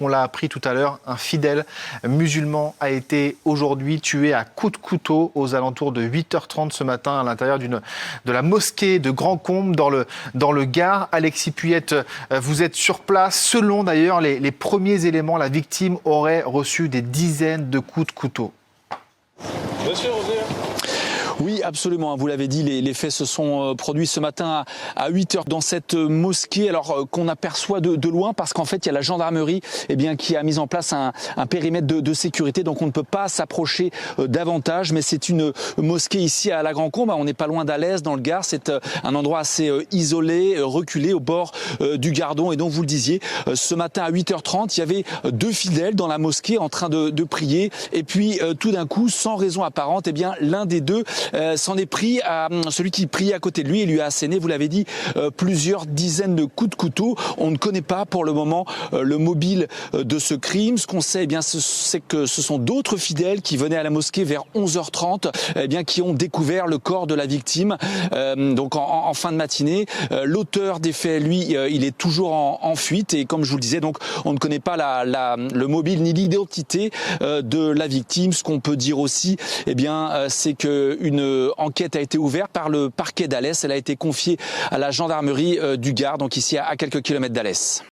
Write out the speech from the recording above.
on l'a appris tout à l'heure, un fidèle musulman a été aujourd'hui tué à coups de couteau aux alentours de 8h30 ce matin à l'intérieur de la mosquée de Grand Combe dans le Gard. Alexis Puyette, vous êtes sur place. Selon d'ailleurs les premiers éléments, la victime aurait reçu des dizaines de coups de couteau. Monsieur Rosé. Oui, absolument. Vous l'avez dit, les faits se sont produits ce matin à 8h dans cette mosquée, alors qu'on aperçoit de loin parce qu'en fait, il y a la gendarmerie qui a mis en place un périmètre de sécurité. Donc, on ne peut pas s'approcher davantage. Mais c'est une mosquée ici à la Grand Combe. On n'est pas loin d'Alès, dans le Gard. C'est un endroit assez isolé, reculé au bord du Gardon. Et donc, vous le disiez, ce matin à 8h30, il y avait 2 fidèles dans la mosquée en train de prier. Et puis, tout d'un coup, sans raison apparente, l'un des deux s'en est pris à celui qui priait à côté de lui et lui a asséné, vous l'avez dit, plusieurs dizaines de coups de couteau. On ne connaît pas pour le moment le mobile de ce crime. Ce qu'on sait, c'est que ce sont d'autres fidèles qui venaient à la mosquée vers 11h30, qui ont découvert le corps de la victime. Donc en fin de matinée, l'auteur des faits, lui, il est toujours en fuite et comme je vous le disais, donc on ne connaît pas le mobile ni l'identité de la victime. Ce qu'on peut dire aussi, c'est qu'une enquête a été ouverte par le parquet d'Alès. Elle a été confiée à la gendarmerie du Gard, donc ici à quelques kilomètres d'Alès.